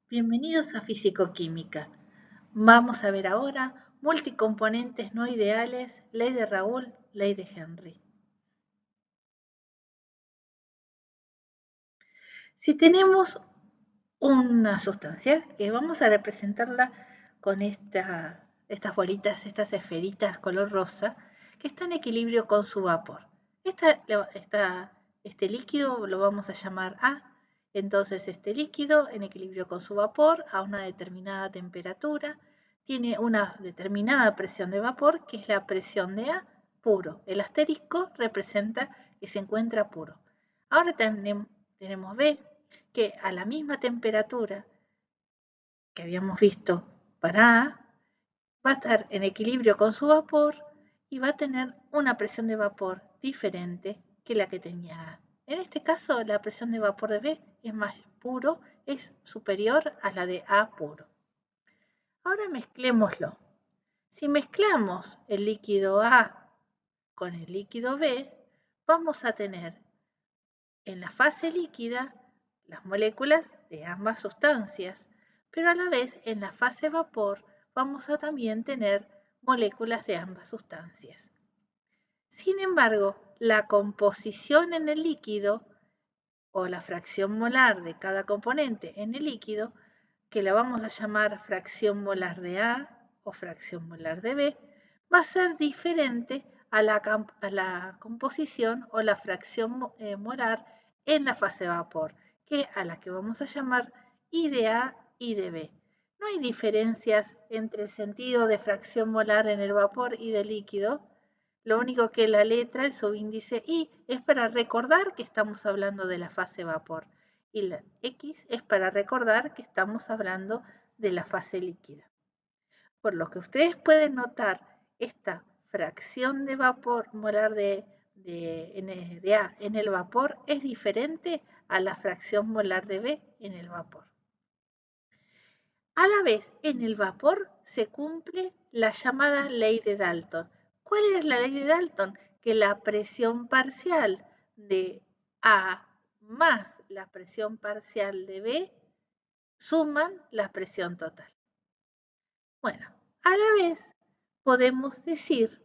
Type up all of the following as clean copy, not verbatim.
Bienvenidos a Fisicoquímica. Vamos a ver ahora multicomponentes no ideales, ley de Raoult, ley de Henry. Si tenemos una sustancia que vamos a representarla con estas bolitas, estas esferitas color rosa, que está en equilibrio con su vapor. Este líquido lo vamos a llamar A. Entonces este líquido en equilibrio con su vapor a una determinada temperatura tiene una determinada presión de vapor, que es la presión de A puro. El asterisco representa que se encuentra puro. Ahora tenemos B, que a la misma temperatura que habíamos visto para A, va a estar en equilibrio con su vapor y va a tener una presión de vapor diferente que la que tenía A. En este caso, la presión de vapor de B es más puro, es superior a la de A puro. Ahora mezclémoslo. Si mezclamos el líquido A con el líquido B, vamos a tener en la fase líquida las moléculas de ambas sustancias, pero a la vez en la fase vapor vamos a también tener moléculas de ambas sustancias. Sin embargo, la composición en el líquido o la fracción molar de cada componente en el líquido, que la vamos a llamar fracción molar de A o fracción molar de B, va a ser diferente a la composición o la fracción molar en la fase vapor, a la que vamos a llamar I de A y de B. No hay diferencias entre el sentido de fracción molar en el vapor y del líquido. Lo único que la letra, el subíndice I, es para recordar que estamos hablando de la fase vapor. Y la X es para recordar que estamos hablando de la fase líquida. Por lo que ustedes pueden notar, esta fracción de vapor molar de A en el vapor es diferente a la fracción molar de B en el vapor. A la vez, en el vapor se cumple la llamada ley de Dalton. ¿Cuál es la ley de Dalton? Que la presión parcial de A más la presión parcial de B suman la presión total. Bueno, a la vez podemos decir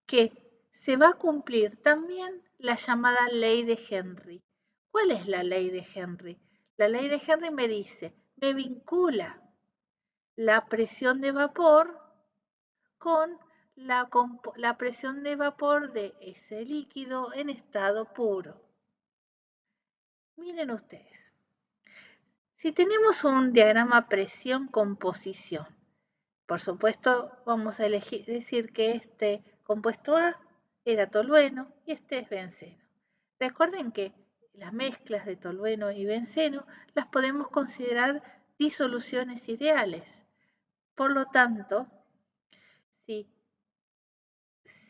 que se va a cumplir también la llamada ley de Henry. ¿Cuál es la ley de Henry? La ley de Henry me vincula la presión de vapor con la presión de vapor de ese líquido en estado puro. Miren ustedes, si tenemos un diagrama presión-composición, por supuesto vamos a decir que este compuesto A era tolueno y este es benceno. Recuerden que las mezclas de tolueno y benceno las podemos considerar disoluciones ideales. Por lo tanto, si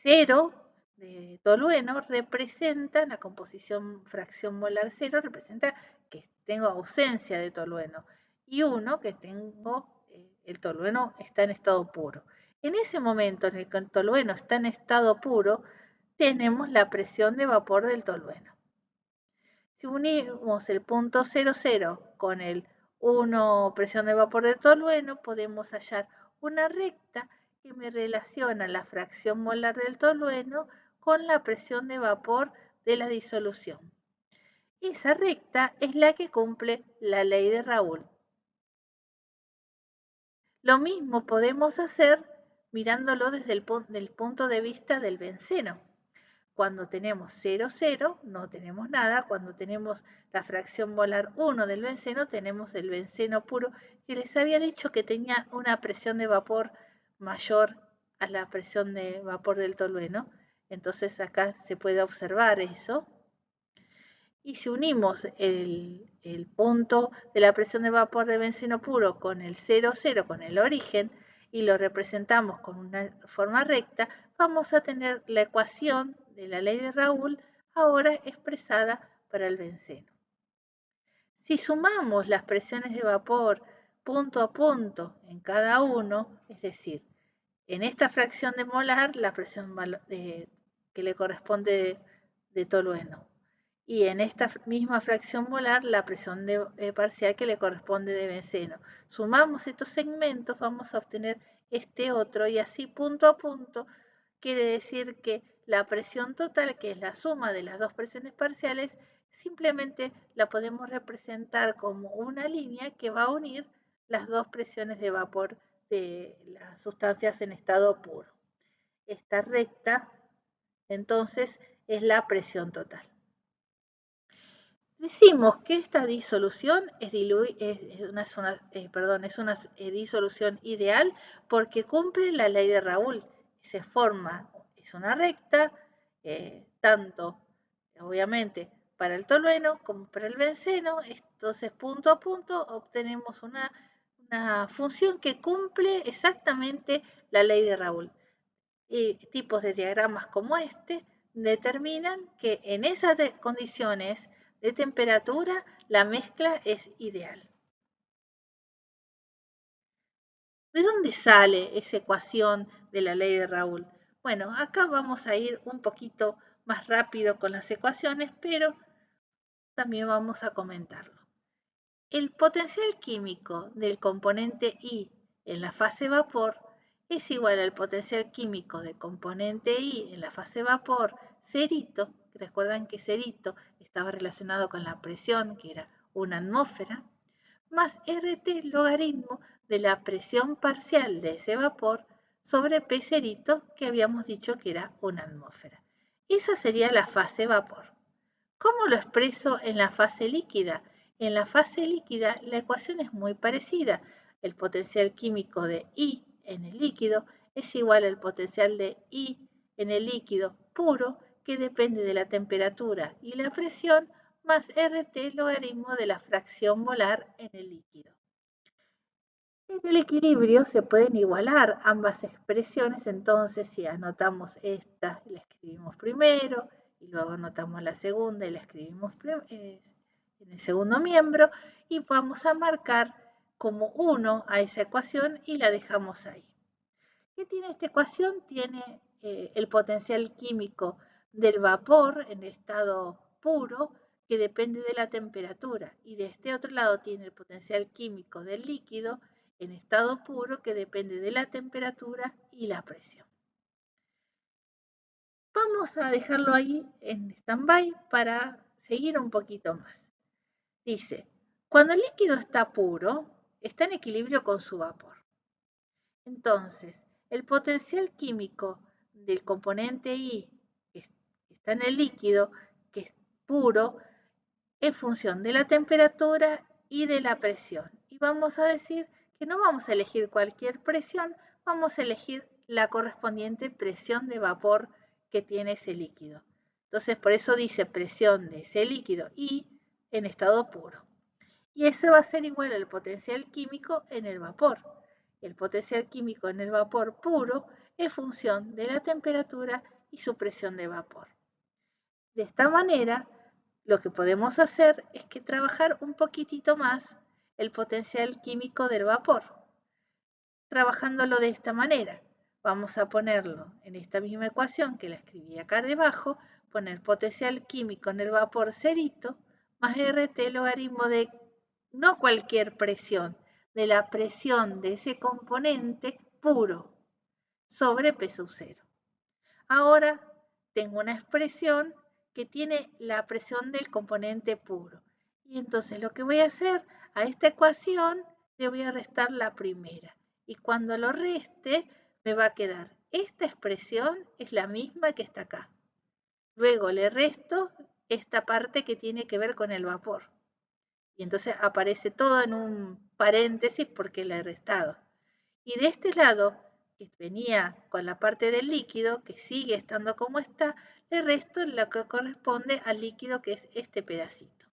0 de tolueno representa, la composición fracción molar 0 representa que tengo ausencia de tolueno, y 1 que tengo, el tolueno está en estado puro. En ese momento en el que el tolueno está en estado puro, tenemos la presión de vapor del tolueno. Si unimos el punto 00 con el 1 presión de vapor del tolueno, podemos hallar una recta que me relaciona la fracción molar del tolueno con la presión de vapor de la disolución. Esa recta es la que cumple la ley de Raoult. Lo mismo podemos hacer mirándolo desde el punto de vista del benceno. Cuando tenemos 0, 0, no tenemos nada. Cuando tenemos la fracción molar 1 del benceno, tenemos el benceno puro, que les había dicho que tenía una presión de vapor mayor a la presión de vapor del tolueno. Entonces acá se puede observar eso. Y si unimos el punto de la presión de vapor de benceno puro con el 0, 0, con el origen, y lo representamos con una forma recta, vamos a tener la ecuación de la ley de Raoult ahora expresada para el benceno. Si sumamos las presiones de vapor punto a punto en cada uno, es decir, en esta fracción de molar, la presión que le corresponde de tolueno, y en esta misma fracción molar la presión parcial que le corresponde de benceno. Sumamos estos segmentos, vamos a obtener este otro y así punto a punto quiere decir que la presión total, que es la suma de las dos presiones parciales, simplemente la podemos representar como una línea que va a unir las dos presiones de vapor de las sustancias en estado puro. Esta recta, entonces, es la presión total. Decimos que esta disolución es una disolución ideal porque cumple la ley de Raoult. Se forma, es una recta, tanto obviamente para el tolueno como para el benceno. Entonces, punto a punto, obtenemos una función que cumple exactamente la ley de Raoult. Tipos de diagramas como este determinan que en esas condiciones de temperatura la mezcla es ideal. ¿De dónde sale esa ecuación de la ley de Raoult? Bueno, acá vamos a ir un poquito más rápido con las ecuaciones, pero también vamos a comentarlo. El potencial químico del componente I en la fase vapor es igual al potencial químico del componente I en la fase vapor cerito. Recuerdan que cerito estaba relacionado con la presión, que era una atmósfera, más RT logaritmo de la presión parcial de ese vapor sobre P cerito, que habíamos dicho que era una atmósfera. Esa sería la fase vapor. ¿Cómo lo expreso en la fase líquida? En la fase líquida la ecuación es muy parecida. El potencial químico de I en el líquido es igual al potencial de I en el líquido puro, que depende de la temperatura y la presión, más RT logaritmo de la fracción molar en el líquido. En el equilibrio se pueden igualar ambas expresiones, entonces si anotamos esta, la escribimos primero, y luego anotamos la segunda y la escribimos en el segundo miembro, y vamos a marcar como 1 a esa ecuación y la dejamos ahí. ¿Qué tiene esta ecuación? Tiene el potencial químico del vapor en estado puro, que depende de la temperatura, y de este otro lado tiene el potencial químico del líquido en estado puro, que depende de la temperatura y la presión. Vamos a dejarlo ahí en stand-by para seguir un poquito más. Dice, cuando el líquido está puro, está en equilibrio con su vapor. Entonces, el potencial químico del componente I, que está en el líquido, que es puro, en función de la temperatura y de la presión. Y vamos a decir que no vamos a elegir cualquier presión, vamos a elegir la correspondiente presión de vapor que tiene ese líquido. Entonces, por eso dice presión de ese líquido I en estado puro. Y eso va a ser igual al potencial químico en el vapor. El potencial químico en el vapor puro es función de la temperatura y su presión de vapor. De esta manera, lo que podemos hacer es que trabajar un poquitito más el potencial químico del vapor. Trabajándolo de esta manera, vamos a ponerlo en esta misma ecuación que la escribí acá debajo, poner potencial químico en el vapor cerito, más RT logaritmo de no cualquier presión, de la presión de ese componente puro sobre P sub 0. Ahora tengo una expresión que tiene la presión del componente puro. Y entonces lo que voy a hacer a esta ecuación, le voy a restar la primera. Y cuando lo reste, me va a quedar esta expresión es la misma que está acá. Luego le resto esta parte que tiene que ver con el vapor. Y entonces aparece todo en un paréntesis porque le he restado. Y de este lado, que venía con la parte del líquido, que sigue estando como está, le resto lo que corresponde al líquido, que es este pedacito.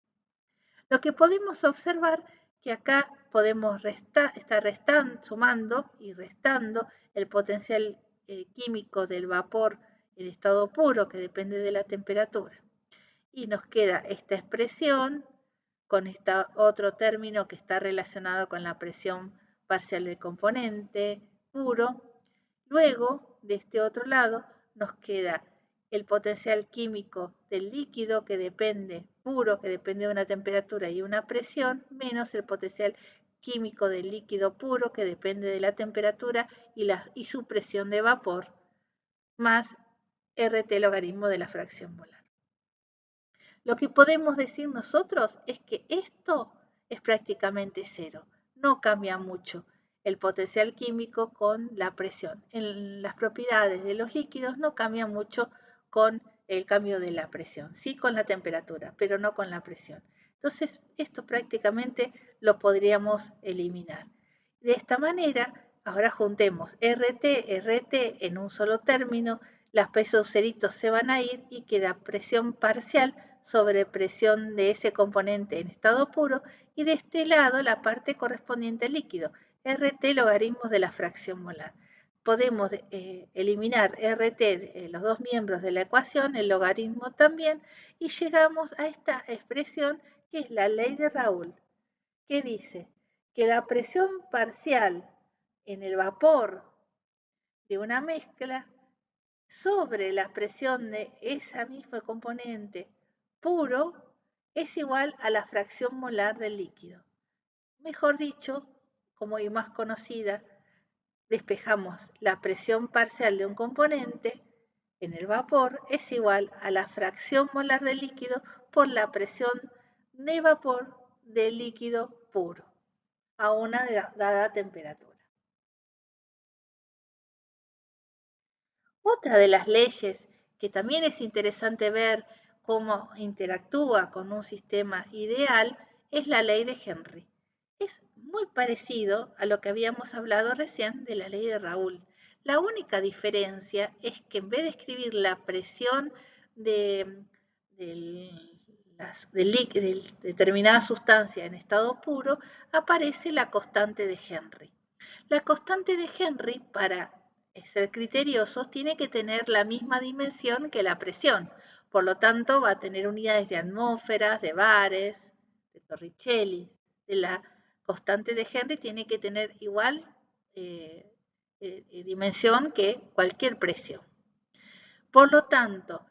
Lo que podemos observar que acá podemos estar sumando y restando el potencial químico del vapor en estado puro, que depende de la temperatura. Y nos queda esta expresión con este otro término que está relacionado con la presión parcial del componente puro. Luego, de este otro lado, nos queda el potencial químico del líquido puro, que depende de una temperatura y una presión, menos el potencial químico del líquido puro, que depende de la temperatura y su presión de vapor, más RT logaritmo de la fracción molar. Lo que podemos decir nosotros es que esto es prácticamente cero, no cambia mucho el potencial químico con la presión. En las propiedades de los líquidos no cambia mucho con el cambio de la presión, sí con la temperatura, pero no con la presión. Entonces, esto prácticamente lo podríamos eliminar. De esta manera, ahora juntemos RT en un solo término, las pesos ceritos se van a ir y queda presión parcial sobre presión de ese componente en estado puro y de este lado la parte correspondiente al líquido, RT logaritmos de la fracción molar. Podemos eliminar RT, los dos miembros de la ecuación, el logaritmo también, y llegamos a esta expresión que es la ley de Raoult, que dice que la presión parcial en el vapor de una mezcla sobre la presión de esa misma componente puro es igual a la fracción molar del líquido. Mejor dicho, como y más conocida, despejamos la presión parcial de un componente en el vapor es igual a la fracción molar del líquido por la presión de vapor del líquido puro a una dada temperatura. Otra de las leyes que también es interesante ver cómo interactúa con un sistema ideal es la ley de Henry. Es muy parecido a lo que habíamos hablado recién de la ley de Raoult. La única diferencia es que en vez de escribir la presión de determinada sustancia en estado puro, aparece la constante de Henry. La constante de Henry, para ser criteriosos, tiene que tener la misma dimensión que la presión. Por lo tanto, va a tener unidades de atmósferas, de bares, de torricelli. De la constante de Henry tiene que tener igual dimensión que cualquier presión. Por lo tanto,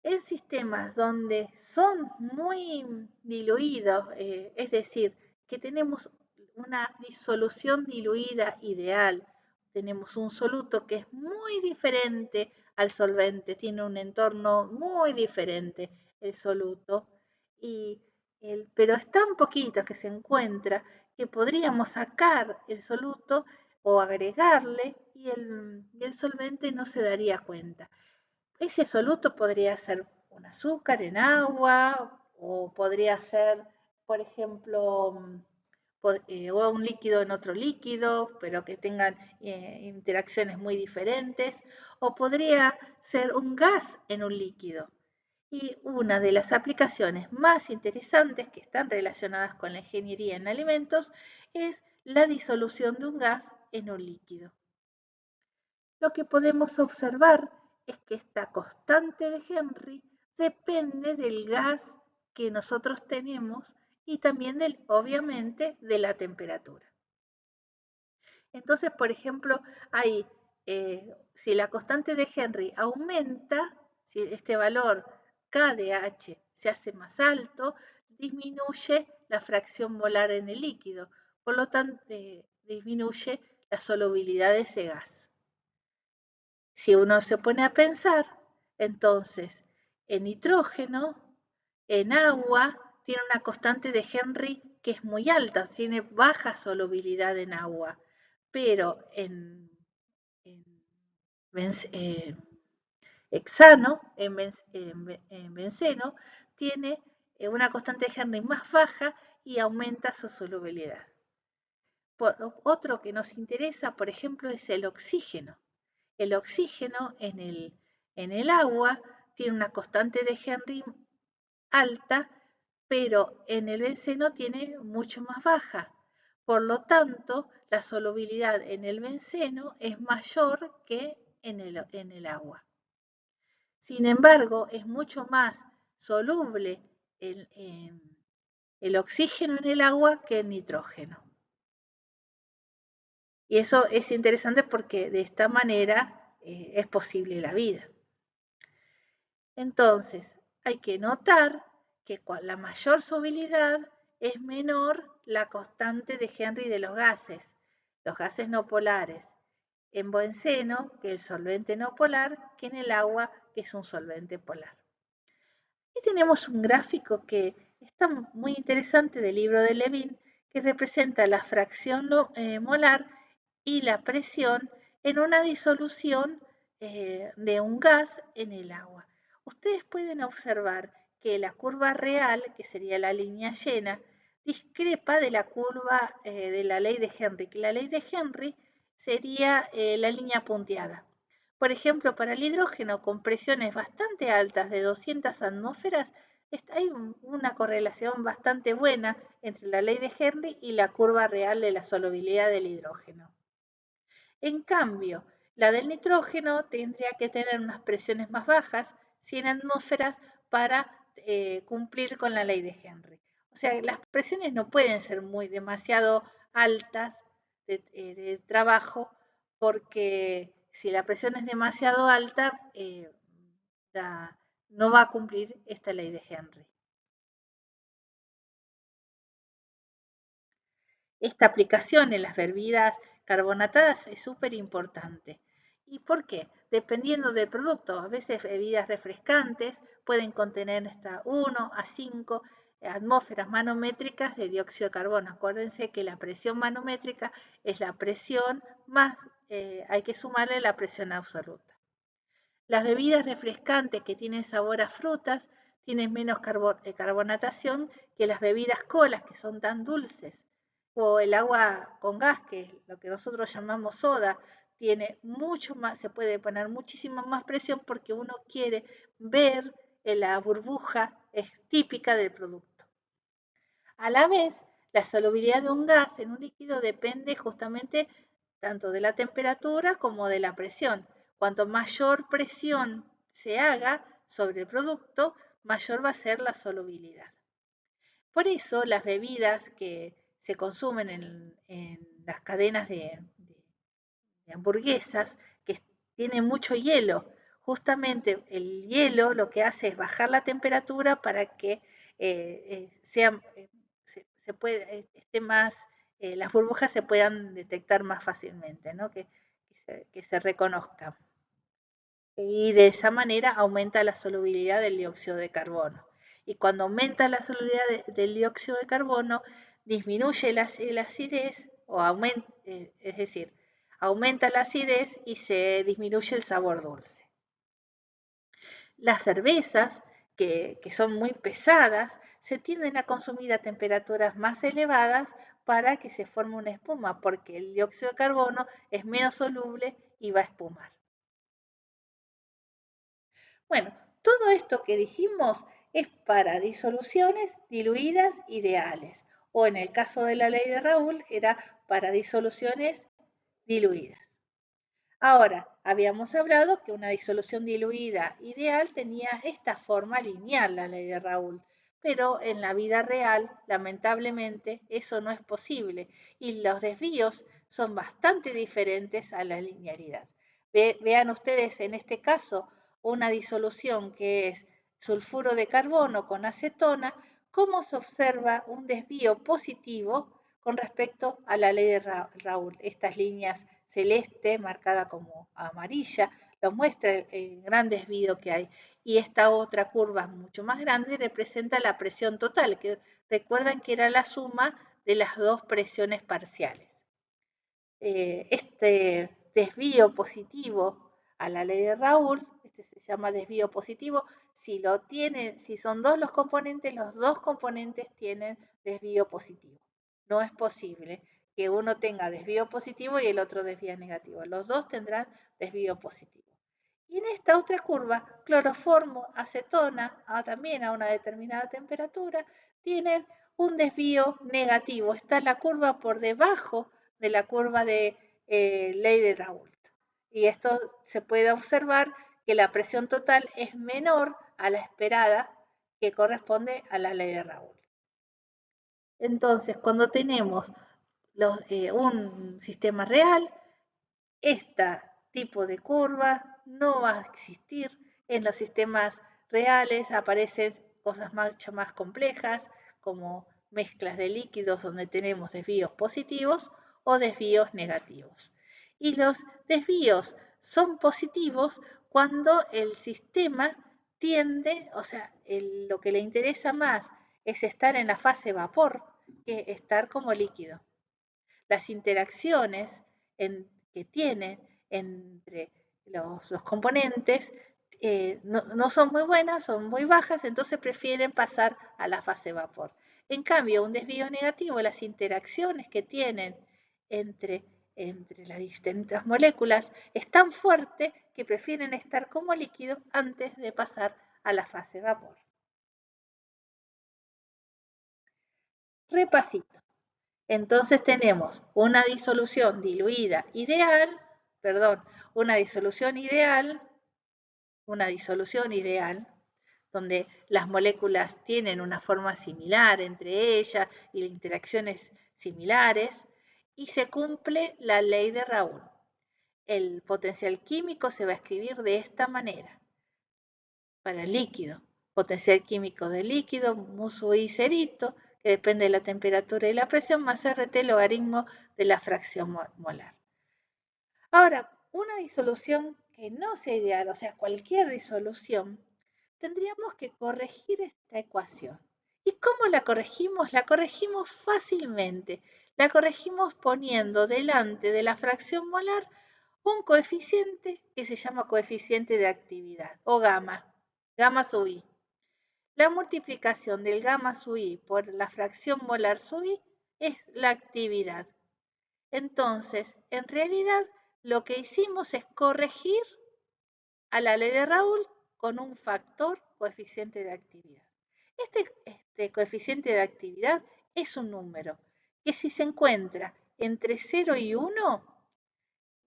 en sistemas donde son muy diluidos, es decir, que tenemos una disolución diluida ideal, tenemos un soluto que es muy diferente al solvente, tiene un entorno muy diferente el soluto, pero es tan poquito que se encuentra que podríamos sacar el soluto o agregarle y el solvente no se daría cuenta. Ese soluto podría ser un azúcar en agua o podría ser, por ejemplo, o un líquido en otro líquido, pero que tengan interacciones muy diferentes, o podría ser un gas en un líquido. Y una de las aplicaciones más interesantes que están relacionadas con la ingeniería en alimentos es la disolución de un gas en un líquido. Lo que podemos observar es que esta constante de Henry depende del gas que nosotros tenemos y también, obviamente, de la temperatura. Entonces, por ejemplo, si la constante de Henry aumenta, si este valor KDH se hace más alto, disminuye la fracción molar en el líquido, por lo tanto, disminuye la solubilidad de ese gas. Si uno se pone a pensar, entonces, en nitrógeno, en agua, tiene una constante de Henry que es muy alta, tiene baja solubilidad en agua, pero en hexano, en benceno, tiene una constante de Henry más baja y aumenta su solubilidad. Otro que nos interesa, por ejemplo, es el oxígeno. El oxígeno en el agua tiene una constante de Henry alta, pero en el benceno tiene mucho más baja. Por lo tanto, la solubilidad en el benceno es mayor que en el agua. Sin embargo, es mucho más soluble el oxígeno en el agua que el nitrógeno. Y eso es interesante porque de esta manera es posible la vida. Entonces, hay que notar que la mayor solubilidad es menor la constante de Henry de los gases no polares, en benceno, que es el solvente no polar, que en el agua, que es un solvente polar. Aquí tenemos un gráfico que está muy interesante del libro de Levin, que representa la fracción molar y la presión en una disolución de un gas en el agua. Ustedes pueden observar que la curva real, que sería la línea llena, discrepa de la curva de la ley de Henry, que la ley de Henry sería la línea punteada. Por ejemplo, para el hidrógeno con presiones bastante altas de 200 atmósferas, hay una correlación bastante buena entre la ley de Henry y la curva real de la solubilidad del hidrógeno. En cambio, la del nitrógeno tendría que tener unas presiones más bajas, 100 atmósferas, para cumplir con la ley de Henry. O sea, las presiones no pueden ser demasiado altas de trabajo, porque si la presión es demasiado alta, no va a cumplir esta ley de Henry. Esta aplicación en las bebidas carbonatadas es súper importante. ¿Y por qué? Dependiendo del producto. A veces bebidas refrescantes pueden contener hasta 1 a 5 atmósferas manométricas de dióxido de carbono. Acuérdense que la presión manométrica es la presión más, hay que sumarle la presión absoluta. Las bebidas refrescantes que tienen sabor a frutas tienen menos carbonatación que las bebidas colas, que son tan dulces. O el agua con gas, que es lo que nosotros llamamos soda, tiene mucho más, se puede poner muchísima más presión porque uno quiere ver la burbuja es típica del producto. A la vez, la solubilidad de un gas en un líquido depende justamente tanto de la temperatura como de la presión. Cuanto mayor presión se haga sobre el producto, mayor va a ser la solubilidad. Por eso las bebidas que se consumen en las cadenas de hamburguesas, que tienen mucho hielo, justamente el hielo lo que hace es bajar la temperatura para que esté más, las burbujas se puedan detectar más fácilmente, ¿no? que se reconozcan. Y de esa manera aumenta la solubilidad del dióxido de carbono. Y cuando aumenta la solubilidad del dióxido de carbono, disminuye la acidez, o aumenta, es decir, aumenta la acidez y se disminuye el sabor dulce. Las cervezas, que son muy pesadas, se tienden a consumir a temperaturas más elevadas para que se forme una espuma, porque el dióxido de carbono es menos soluble y va a espumar. Bueno, todo esto que dijimos es para disoluciones diluidas ideales, o en el caso de la ley de Raoult era para disoluciones diluidas. Ahora, habíamos hablado que una disolución diluida ideal tenía esta forma lineal, la ley de Raoult, pero en la vida real, lamentablemente, eso no es posible y los desvíos son bastante diferentes a la linealidad. Vean ustedes en este caso una disolución que es sulfuro de carbono con acetona, cómo se observa un desvío positivo con respecto a la ley de Raoult. Estas líneas celeste marcada como amarilla lo muestra el gran desvío que hay. Y esta otra curva mucho más grande representa la presión total, que recuerdan que era la suma de las dos presiones parciales. Este desvío positivo a la ley de Raoult, este se llama desvío positivo, si son dos los dos componentes tienen desvío positivo. No es posible que uno tenga desvío positivo y el otro desvío negativo. Los dos tendrán desvío positivo. Y en esta otra curva, cloroformo, acetona, también a una determinada temperatura, tienen un desvío negativo. Está la curva por debajo de la curva de ley de Raoult. Y esto se puede observar que la presión total es menor a la esperada, que corresponde a la ley de Raoult. Entonces, cuando tenemos un sistema real, este tipo de curva no va a existir en los sistemas reales aparecen cosas mucho más complejas, como mezclas de líquidos donde tenemos desvíos positivos o desvíos negativos. Y los desvíos son positivos cuando el sistema tiende, o sea, lo que le interesa más es estar en la fase vapor que estar como líquido. Las interacciones que tienen entre los componentes no son muy buenas, son muy bajas, entonces prefieren pasar a la fase vapor. En cambio, un desvío negativo, las interacciones que tienen entre las distintas moléculas es tan fuerte que prefieren estar como líquido antes de pasar a la fase vapor. Repasito. Entonces tenemos una disolución diluida ideal, una disolución ideal, donde las moléculas tienen una forma similar entre ellas y interacciones similares, y se cumple la ley de Raoult. El potencial químico se va a escribir de esta manera. Para el líquido, potencial químico del líquido, mu sub I cerito, que depende de la temperatura y la presión, más RT logaritmo de la fracción molar. Ahora, una disolución que no sea ideal, o sea, cualquier disolución, tendríamos que corregir esta ecuación. ¿Y cómo la corregimos? La corregimos fácilmente. La corregimos poniendo delante de la fracción molar un coeficiente que se llama coeficiente de actividad, o gamma sub I. La multiplicación del gamma sub I por la fracción molar sub I es la actividad. Entonces, en realidad, lo que hicimos es corregir a la ley de Raoult con un factor coeficiente de actividad. Este coeficiente de actividad es un número que si se encuentra entre 0 y 1,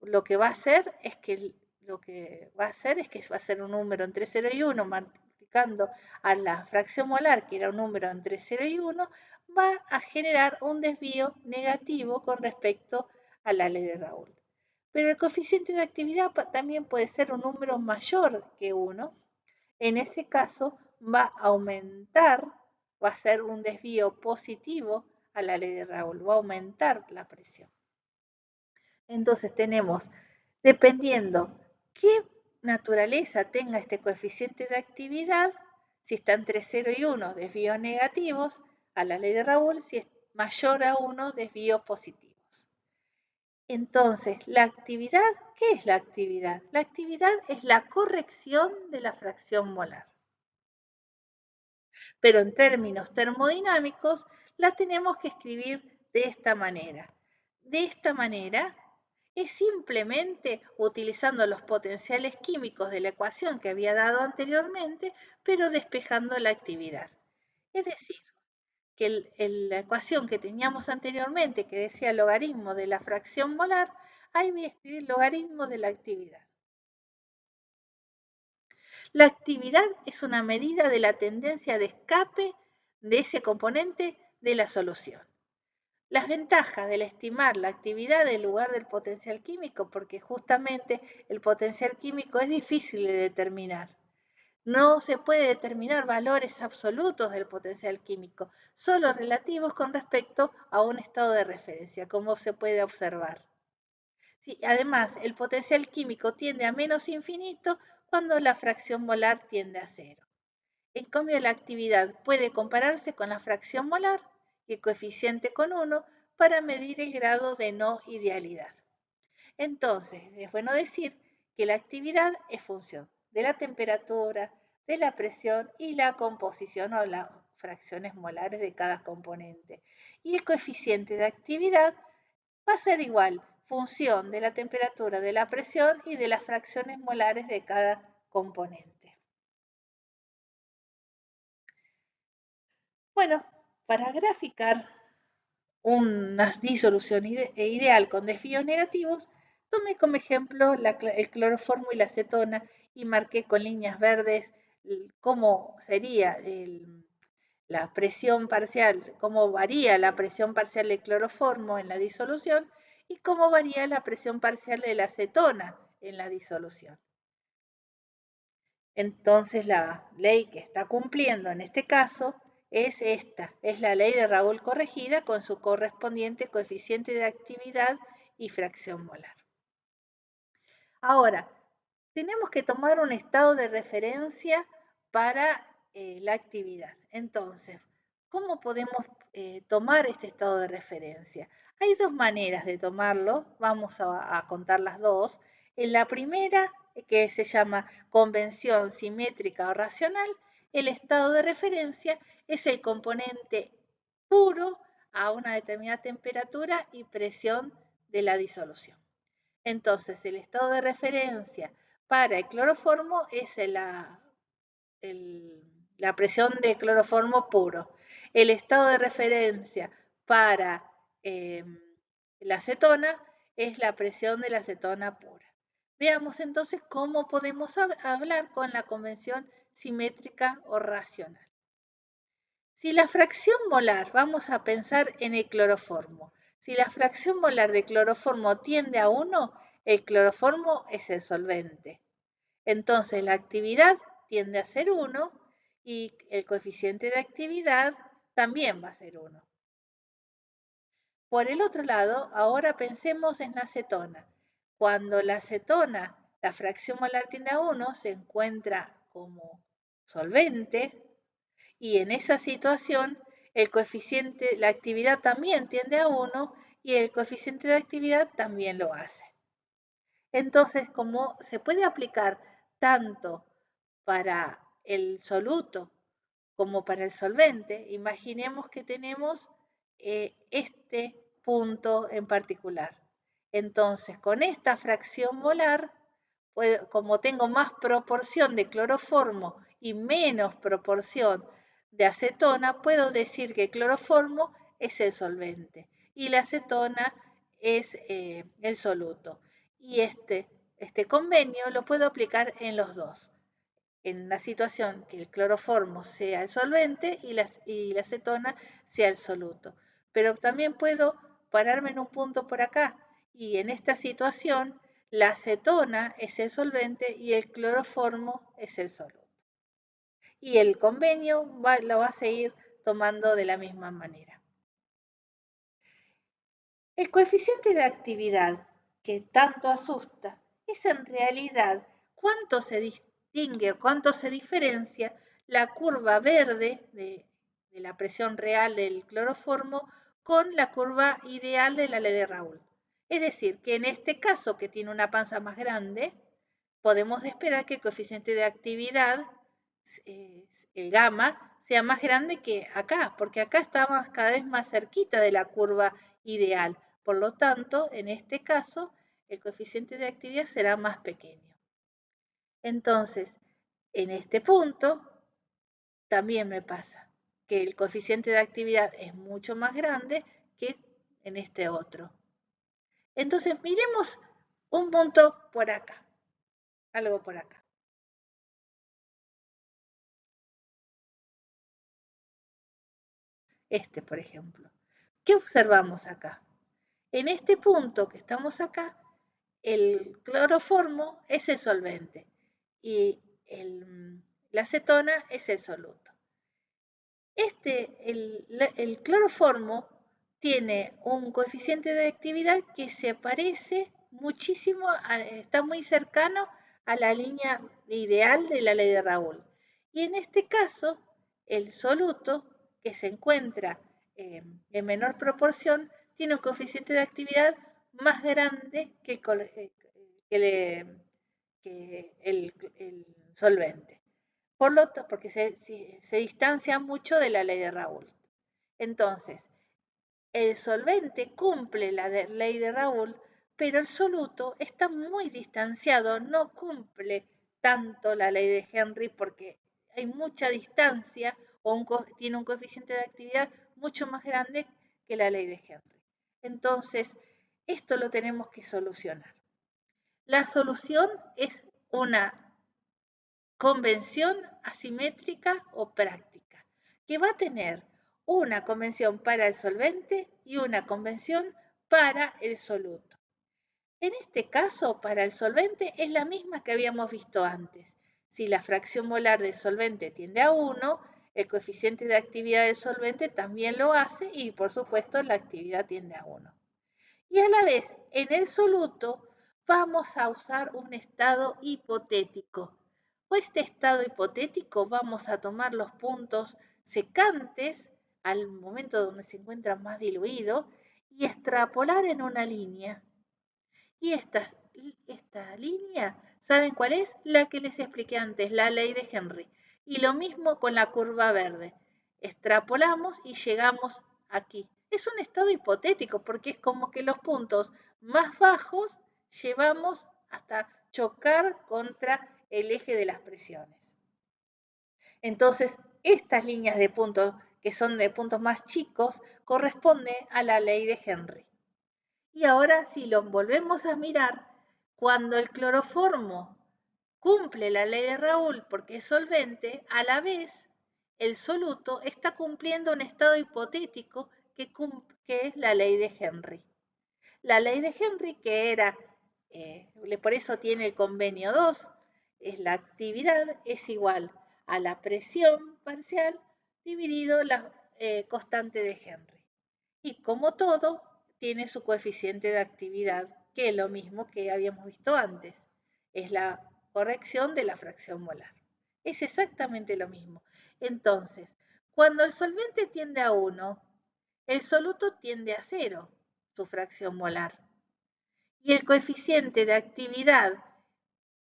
lo que va a hacer es que va a ser un número entre 0 y 1, multiplicando a la fracción molar, que era un número entre 0 y 1, va a generar un desvío negativo con respecto a la ley de Raoult. Pero el coeficiente de actividad también puede ser un número mayor que 1. En ese caso va a aumentar, va a ser un desvío positivo a la ley de Raoult, va a aumentar la presión. Entonces tenemos, dependiendo qué naturaleza tenga este coeficiente de actividad, si está entre 0 y 1, desvíos negativos, a la ley de Raoult, si es mayor a 1, desvíos positivos. Entonces, la actividad, ¿qué es la actividad? La actividad es la corrección de la fracción molar. Pero en términos termodinámicos, la tenemos que escribir de esta manera. De esta manera es simplemente utilizando los potenciales químicos de la ecuación que había dado anteriormente, pero despejando la actividad. Es decir, que la ecuación que teníamos anteriormente, que decía logaritmo de la fracción molar, ahí voy a escribir logaritmo de la actividad. La actividad es una medida de la tendencia de escape de ese componente de la solución. Las ventajas del estimar la actividad en lugar del potencial químico, porque justamente el potencial químico es difícil de determinar. No se puede determinar valores absolutos del potencial químico, solo relativos con respecto a un estado de referencia, como se puede observar. Sí, además, el potencial químico tiende a menos infinito cuando la fracción molar tiende a cero. En cambio, la actividad puede compararse con la fracción molar y el coeficiente con 1 para medir el grado de no idealidad. Entonces, es bueno decir que la actividad es función de la temperatura, de la presión y la composición o las fracciones molares de cada componente. Y el coeficiente de actividad va a ser igual, función de la temperatura, de la presión y de las fracciones molares de cada componente. Bueno, para graficar una disolución ideal con desvíos negativos, tomé como ejemplo el cloroformo y la acetona y marqué con líneas verdes cómo sería la presión parcial, cómo varía la presión parcial del cloroformo en la disolución y cómo varía la presión parcial de la acetona en la disolución. Entonces la ley que está cumpliendo en este caso es esta, es la ley de Raoult corregida con su correspondiente coeficiente de actividad y fracción molar. Ahora, tenemos que tomar un estado de referencia para la actividad. Entonces, ¿cómo podemos tomar este estado de referencia? Hay dos maneras de tomarlo, vamos a contar las dos. En la primera, que se llama convención simétrica o racional, el estado de referencia es el componente puro a una determinada temperatura y presión de la disolución. Entonces, el estado de referencia para el cloroformo es la presión de cloroformo puro. El estado de referencia para la acetona es la presión de la acetona pura. Veamos entonces cómo podemos hablar con la convención simétrica o racional. Si la fracción molar, vamos a pensar en el cloroformo, si la fracción molar de cloroformo tiende a 1, el cloroformo es el solvente. Entonces la actividad tiende a ser 1 y el coeficiente de actividad también va a ser 1. Por el otro lado, ahora pensemos en la acetona. Cuando la acetona, la fracción molar tiende a 1, se encuentra como solvente y en esa situación el coeficiente, la actividad también tiende a 1 y el coeficiente de actividad también lo hace. Entonces, como se puede aplicar tanto para el soluto como para el solvente, imaginemos que tenemos este punto en particular. Entonces, con esta fracción molar, como tengo más proporción de cloroformo y menos proporción de acetona, puedo decir que el cloroformo es el solvente y la acetona es el soluto. Y este convenio lo puedo aplicar en los dos. En la situación que el cloroformo sea el solvente y la acetona sea el soluto. Pero también puedo pararme en un punto por acá y en esta situación la acetona es el solvente y el cloroformo es el soluto. Y el convenio lo va a seguir tomando de la misma manera. El coeficiente de actividad que tanto asusta es en realidad cuánto se distingue o cuánto se diferencia la curva verde de la presión real del cloroformo con la curva ideal de la ley de Raoult. Es decir, que en este caso que tiene una panza más grande, podemos esperar que el coeficiente de actividad, el gamma, sea más grande que acá, porque acá estamos cada vez más cerquita de la curva ideal. Por lo tanto, en este caso, el coeficiente de actividad será más pequeño. Entonces, en este punto, también me pasa que el coeficiente de actividad es mucho más grande que en este otro. Entonces, miremos un punto por acá, algo por acá. Este, por ejemplo. ¿Qué observamos acá? En este punto que estamos acá, el cloroformo es el solvente y la acetona es el soluto. El cloroformo tiene un coeficiente de actividad que se parece muchísimo, está muy cercano a la línea ideal de la ley de Raoult. Y en este caso, el soluto, que se encuentra en menor proporción, tiene un coeficiente de actividad más grande que el solvente. Porque se distancia mucho de la ley de Raoult. Entonces, el solvente cumple la ley de Raoult, pero el soluto está muy distanciado, no cumple tanto la ley de Henry porque hay mucha distancia o tiene un coeficiente de actividad mucho más grande que la ley de Henry. Entonces, esto lo tenemos que solucionar. La solución es una convención asimétrica o práctica, que va a tener una convención para el solvente y una convención para el soluto. En este caso, para el solvente es la misma que habíamos visto antes. Si la fracción molar del solvente tiende a 1, el coeficiente de actividad del solvente también lo hace y por supuesto la actividad tiende a 1. Y a la vez, en el soluto vamos a usar un estado hipotético. O este estado hipotético vamos a tomar los puntos secantes al momento donde se encuentran más diluidos y extrapolar en una línea. Y esta línea, ¿saben cuál es? La que les expliqué antes, la ley de Henry. Y lo mismo con la curva verde. Extrapolamos y llegamos aquí. Es un estado hipotético porque es como que los puntos más bajos llevamos hasta chocar contra el eje de las presiones. Entonces, estas líneas de puntos, que son de puntos más chicos, corresponden a la ley de Henry. Y ahora, si lo volvemos a mirar, cuando el cloroformo cumple la ley de Raoult porque es solvente, a la vez el soluto está cumpliendo un estado hipotético que es la ley de Henry. La ley de Henry, que era, por eso tiene el convenio 2, es la actividad es igual a la presión parcial dividido la constante de Henry. Y como todo, tiene su coeficiente de actividad, que es lo mismo que habíamos visto antes. Es la corrección de la fracción molar. Es exactamente lo mismo. Entonces, cuando el solvente tiende a 1, el soluto tiende a 0, su fracción molar. Y el coeficiente de actividad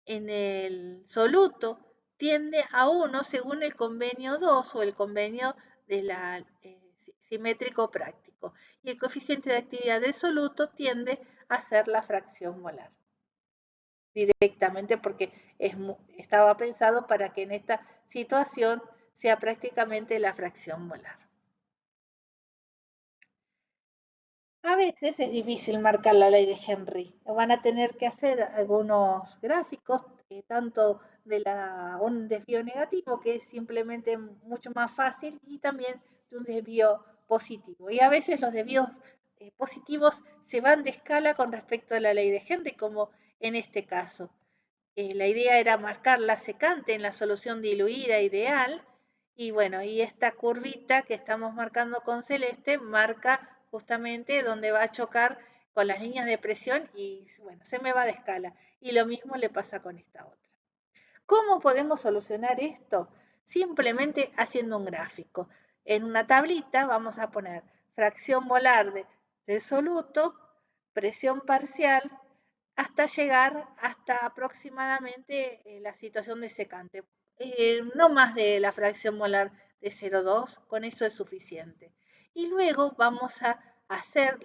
en el soluto tiende a 1 según el convenio 2 o el convenio de la simétrico práctico. Y el coeficiente de actividad del soluto tiende a ser la fracción molar. Directamente porque estaba pensado para que en esta situación sea prácticamente la fracción molar. A veces es difícil marcar la ley de Henry. Van a tener que hacer algunos gráficos, tanto de un desvío negativo, que es simplemente mucho más fácil, y también de un desvío positivo. Y a veces los desvíos positivos se van de escala con respecto a la ley de Henry, como en este caso. La idea era marcar la secante en la solución diluida ideal, y bueno, y esta curvita que estamos marcando con celeste marca justamente donde va a chocar con las líneas de presión y bueno, se me va de escala. Y lo mismo le pasa con esta otra. ¿Cómo podemos solucionar esto? Simplemente haciendo un gráfico. En una tablita vamos a poner fracción molar del soluto, presión parcial, hasta llegar hasta aproximadamente la situación de secante. No más de la fracción molar de 0,2, con eso es suficiente. Y luego vamos a hacer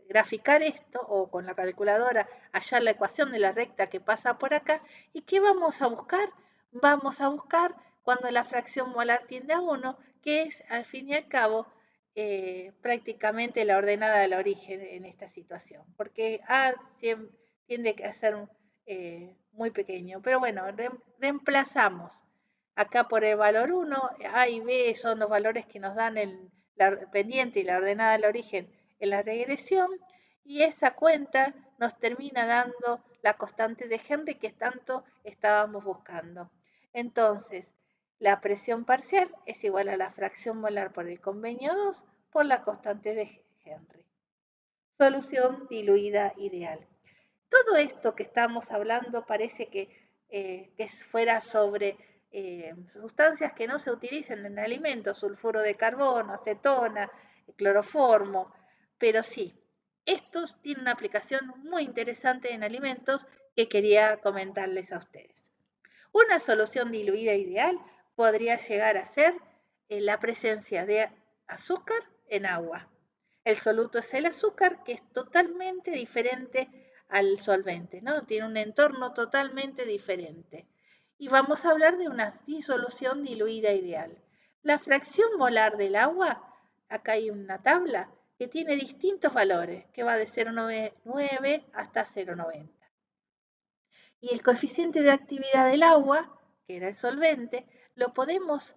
graficar esto o con la calculadora hallar la ecuación de la recta que pasa por acá. ¿Y qué vamos a buscar? Vamos a buscar cuando la fracción molar tiende a 1, que es al fin y al cabo prácticamente la ordenada del origen en esta situación, porque A tiende a ser muy pequeño. Pero bueno, reemplazamos acá por el valor 1, A y B son los valores que nos dan la pendiente y la ordenada del origen en la regresión, y esa cuenta nos termina dando la constante de Henry que tanto estábamos buscando. Entonces, la presión parcial es igual a la fracción molar por el convenio 2 por la constante de Henry. Solución diluida ideal. Todo esto que estamos hablando parece que fuera sobre sustancias que no se utilizan en alimentos, sulfuro de carbono, acetona, cloroformo, pero sí, estos tienen una aplicación muy interesante en alimentos que quería comentarles a ustedes. Una solución diluida ideal podría llegar a ser la presencia de azúcar en agua. El soluto es el azúcar, que es totalmente diferente al solvente, ¿no? Tiene un entorno totalmente diferente. Y vamos a hablar de una disolución diluida ideal. La fracción molar del agua, acá hay una tabla que tiene distintos valores, que va de 0,9 hasta 0,90. Y el coeficiente de actividad del agua, que era el solvente, lo podemos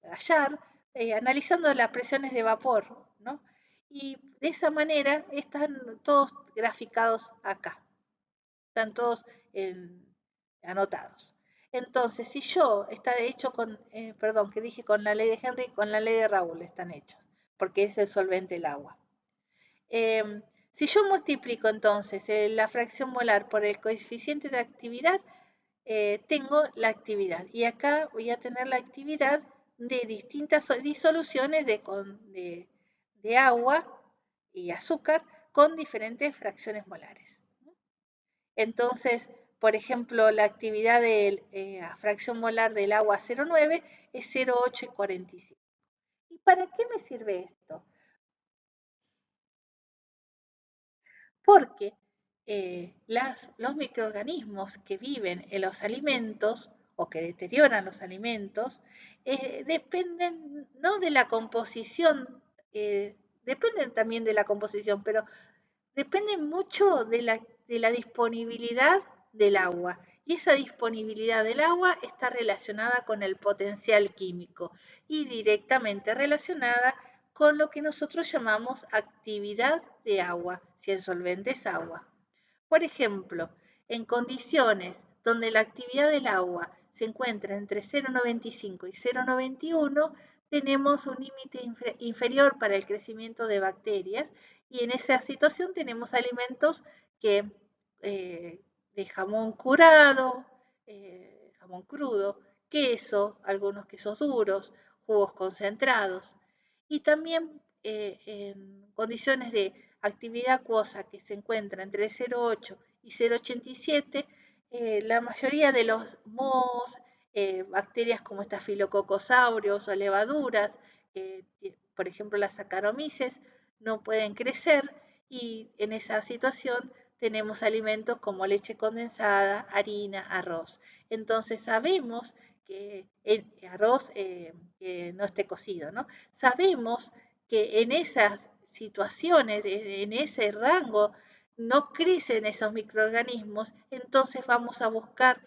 hallar analizando las presiones de vapor, ¿no? Y de esa manera están todos graficados acá. Están todos anotados. Entonces, si yo está hecho con, perdón, que dije con la ley de Henry, con la ley de Raoul están hechos, porque es el solvente el agua. Si yo multiplico entonces la fracción molar por el coeficiente de actividad, tengo la actividad. Y acá voy a tener la actividad de distintas disoluciones de agua y azúcar con diferentes fracciones molares. Entonces, por ejemplo, la actividad de fracción molar del agua 0,9 es 0,8 y 45. ¿Y para qué me sirve esto? Porque los microorganismos que viven en los alimentos o que deterioran los alimentos dependen no de la composición, dependen también de la composición, pero dependen mucho de la disponibilidad del agua. Y esa disponibilidad del agua está relacionada con el potencial químico y directamente relacionada con lo que nosotros llamamos actividad de agua, si el solvente es agua. Por ejemplo, en condiciones donde la actividad del agua se encuentra entre 0,95 y 0,91, tenemos un límite inferior para el crecimiento de bacterias y en esa situación tenemos alimentos que de jamón curado, jamón crudo, queso, algunos quesos duros, jugos concentrados y también en condiciones de actividad acuosa que se encuentra entre 0,8 y 0,87, la mayoría de los mohos, bacterias como estafilococosaurios o levaduras, por ejemplo las Saccharomyces, no pueden crecer y en esa situación tenemos alimentos como leche condensada, harina, arroz. Entonces sabemos que el arroz que no esté cocido, ¿no? Sabemos que en esas situaciones, en ese rango, no crecen esos microorganismos, entonces vamos a buscar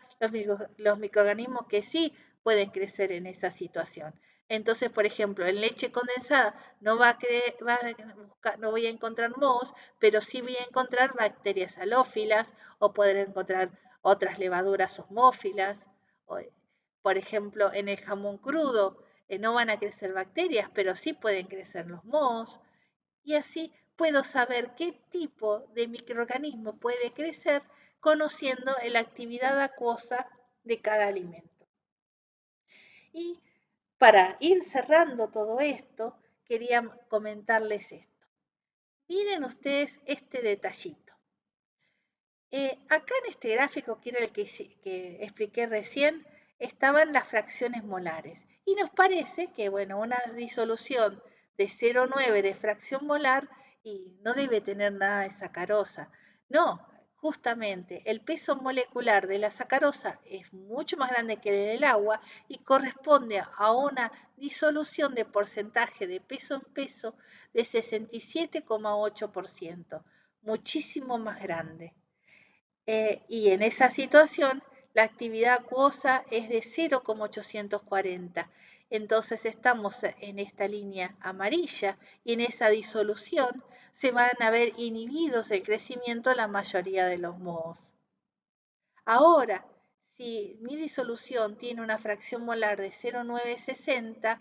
los microorganismos que sí pueden crecer en esa situación. Entonces, por ejemplo, en leche condensada no no voy a encontrar mohos, pero sí voy a encontrar bacterias halófilas o poder encontrar otras levaduras osmófilas. Por ejemplo, en el jamón crudo no van a crecer bacterias, pero sí pueden crecer los mohos. Y así puedo saber qué tipo de microorganismo puede crecer conociendo la actividad acuosa de cada alimento. Y para ir cerrando todo esto, quería comentarles esto. Miren ustedes este detallito. Acá en este gráfico, que era el que expliqué recién, estaban las fracciones molares. Y nos parece que, bueno, una disolución de 0,9 de fracción molar y no debe tener nada de sacarosa. No, justamente el peso molecular de la sacarosa es mucho más grande que el del agua y corresponde a una disolución de porcentaje de peso en peso de 67,8%, muchísimo más grande. Y en esa situación la actividad acuosa es de 0,840. Entonces estamos en esta línea amarilla y en esa disolución se van a ver inhibidos el crecimiento de la mayoría de los mohos. Ahora, si mi disolución tiene una fracción molar de 0,960,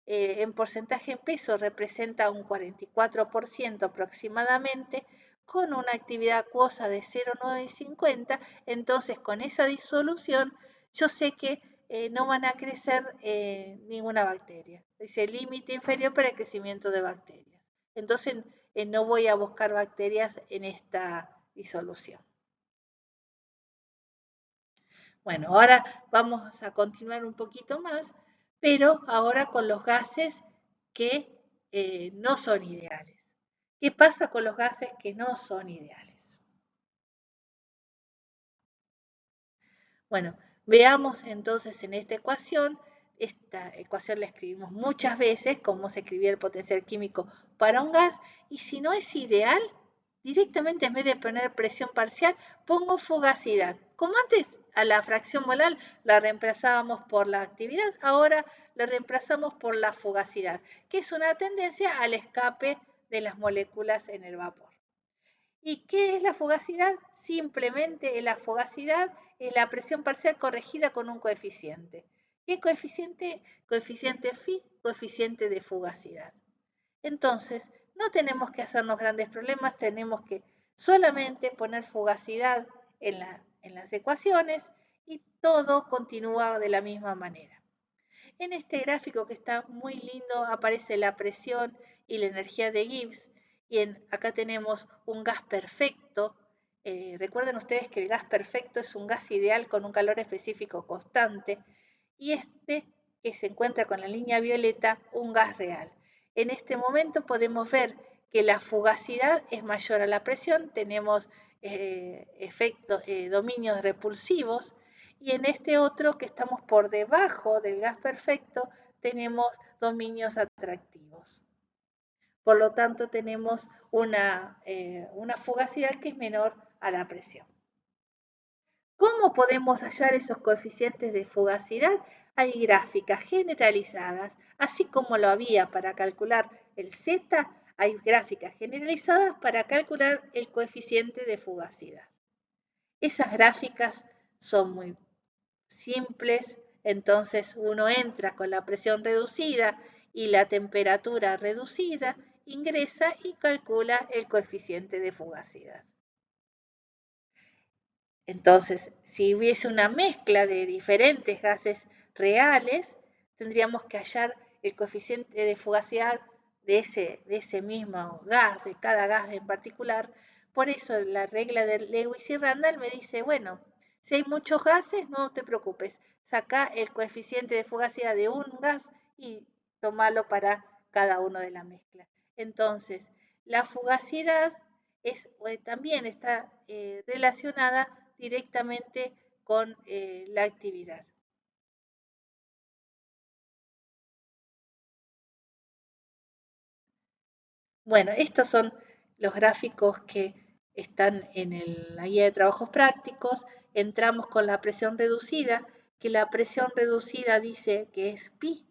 en porcentaje en peso representa un 44% aproximadamente, con una actividad acuosa de 0,950, entonces con esa disolución yo sé que no van a crecer ninguna bacteria. Dice límite inferior para el crecimiento de bacterias. Entonces no voy a buscar bacterias en esta disolución. Bueno, ahora vamos a continuar un poquito más, pero ahora con los gases que no son ideales. ¿Qué pasa con los gases que no son ideales? Bueno, veamos entonces en esta ecuación la escribimos muchas veces, cómo se escribía el potencial químico para un gas, y si no es ideal, directamente en vez de poner presión parcial, pongo fugacidad. Como antes a la fracción molar la reemplazábamos por la actividad, ahora la reemplazamos por la fugacidad, que es una tendencia al escape de las moléculas en el vapor. ¿Y qué es la fugacidad? Simplemente la fugacidad es la presión parcial corregida con un coeficiente. ¿Qué coeficiente? Coeficiente phi, coeficiente de fugacidad. Entonces, no tenemos que hacernos grandes problemas, tenemos que solamente poner fugacidad en las ecuaciones y todo continúa de la misma manera. En este gráfico que está muy lindo aparece la presión y la energía de Gibbs y acá tenemos un gas perfecto. Recuerden ustedes que el gas perfecto es un gas ideal con un calor específico constante y este que se encuentra con la línea violeta, un gas real. En este momento podemos ver que la fugacidad es mayor a la presión, tenemos dominios repulsivos, y en este otro que estamos por debajo del gas perfecto tenemos dominios atractivos. Por lo tanto tenemos una fugacidad que es menor a la presión. ¿Cómo podemos hallar esos coeficientes de fugacidad? Hay gráficas generalizadas, así como lo había para calcular el Z, hay gráficas generalizadas para calcular el coeficiente de fugacidad. Esas gráficas son muy simples, entonces uno entra con la presión reducida y la temperatura reducida, ingresa y calcula el coeficiente de fugacidad. Entonces, si hubiese una mezcla de diferentes gases reales, tendríamos que hallar el coeficiente de fugacidad de ese mismo gas, de cada gas en particular. Por eso la regla de Lewis y Randall me dice, bueno, si hay muchos gases, no te preocupes, saca el coeficiente de fugacidad de un gas y tomalo para cada uno de la mezcla. Entonces, la fugacidad también está relacionada directamente con la actividad. Bueno, estos son los gráficos que están en la guía de trabajos prácticos. Entramos con la presión reducida, que la presión reducida dice que es pi,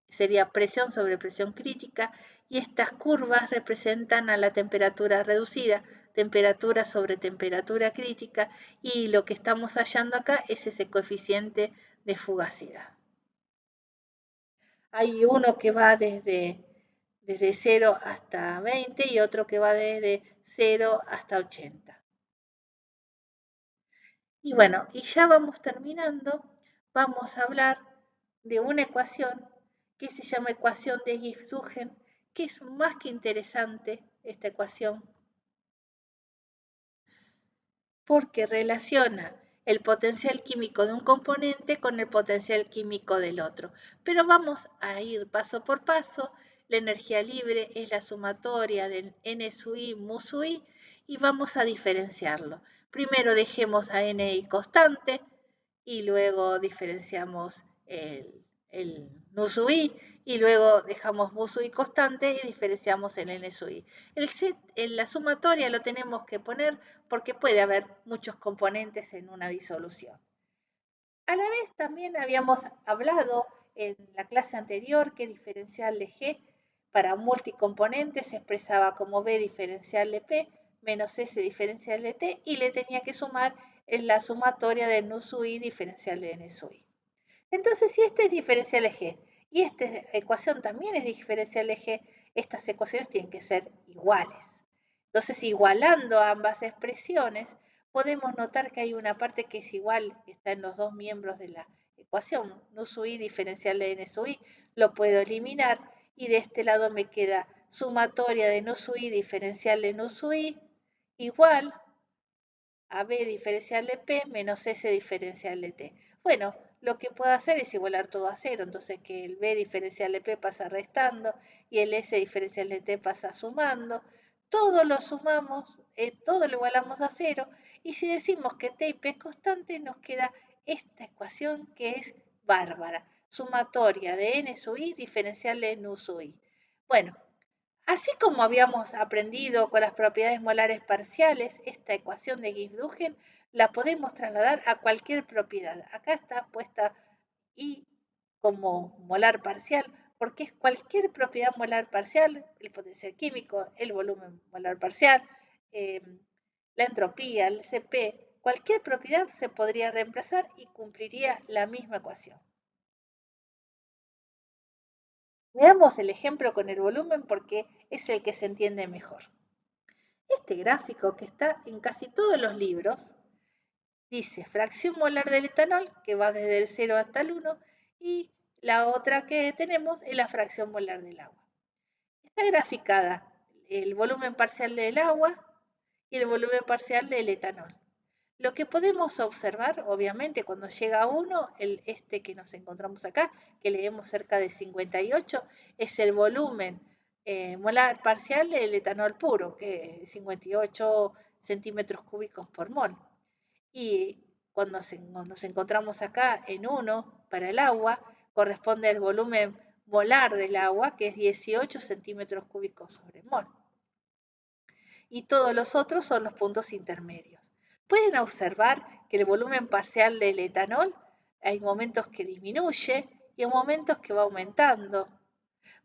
sería presión sobre presión crítica, y estas curvas representan a la temperatura reducida, temperatura sobre temperatura crítica, y lo que estamos hallando acá es ese coeficiente de fugacidad. Hay uno que va desde 0 hasta 20 y otro que va desde 0 hasta 80. Y bueno, y ya vamos terminando, vamos a hablar de una ecuación que se llama ecuación de Gibbs-Duhem, que es más que interesante esta ecuación, porque relaciona el potencial químico de un componente con el potencial químico del otro. Pero vamos a ir paso por paso. La energía libre es la sumatoria de N sub I, mu sub I, y vamos a diferenciarlo. Primero dejemos a Ni constante y luego diferenciamos el nu sub I y luego dejamos mu sub I constante y diferenciamos el N sub I. La sumatoria lo tenemos que poner porque puede haber muchos componentes en una disolución. A la vez también habíamos hablado en la clase anterior que diferencial de G para multicomponentes se expresaba como B diferencial de P menos S diferencial de T y le tenía que sumar en la sumatoria de nu sub I diferencial de N sub I. Entonces, si este es diferencial de G y esta ecuación también es diferencial de G, estas ecuaciones tienen que ser iguales. Entonces, igualando ambas expresiones, podemos notar que hay una parte que es igual, que está en los dos miembros de la ecuación. Nu sub I diferencial de N sub I lo puedo eliminar y de este lado me queda sumatoria de nu sub I diferencial de nu sub I igual a B diferencial de P menos S diferencial de T. Bueno, lo que puedo hacer es igualar todo a cero, entonces que el B diferencial de P pasa restando y el S diferencial de T pasa sumando. Todo lo sumamos, todo lo igualamos a cero, y si decimos que T y P es constante, nos queda esta ecuación que es bárbara. Sumatoria de N sub I diferencial de nu sub I. Bueno, así como habíamos aprendido con las propiedades molares parciales, esta ecuación de Gibbs-Duhem la podemos trasladar a cualquier propiedad. Acá está puesta I como molar parcial porque es cualquier propiedad molar parcial, el potencial químico, el volumen molar parcial, la entropía, el Cp, cualquier propiedad se podría reemplazar y cumpliría la misma ecuación. Veamos el ejemplo con el volumen porque es el que se entiende mejor. Este gráfico, que está en casi todos los libros, dice fracción molar del etanol, que va desde el 0 hasta el 1, y la otra que tenemos es la fracción molar del agua. Está graficada el volumen parcial del agua y el volumen parcial del etanol. Lo que podemos observar, obviamente, cuando llega a 1, este que nos encontramos acá, que leemos cerca de 58, es el volumen molar parcial del etanol puro, que es 58 centímetros cúbicos por mol. Y cuando nos encontramos acá en 1 para el agua, corresponde al volumen molar del agua, que es 18 centímetros cúbicos sobre mol. Y todos los otros son los puntos intermedios. Pueden observar que el volumen parcial del etanol hay momentos que disminuye y hay momentos que va aumentando,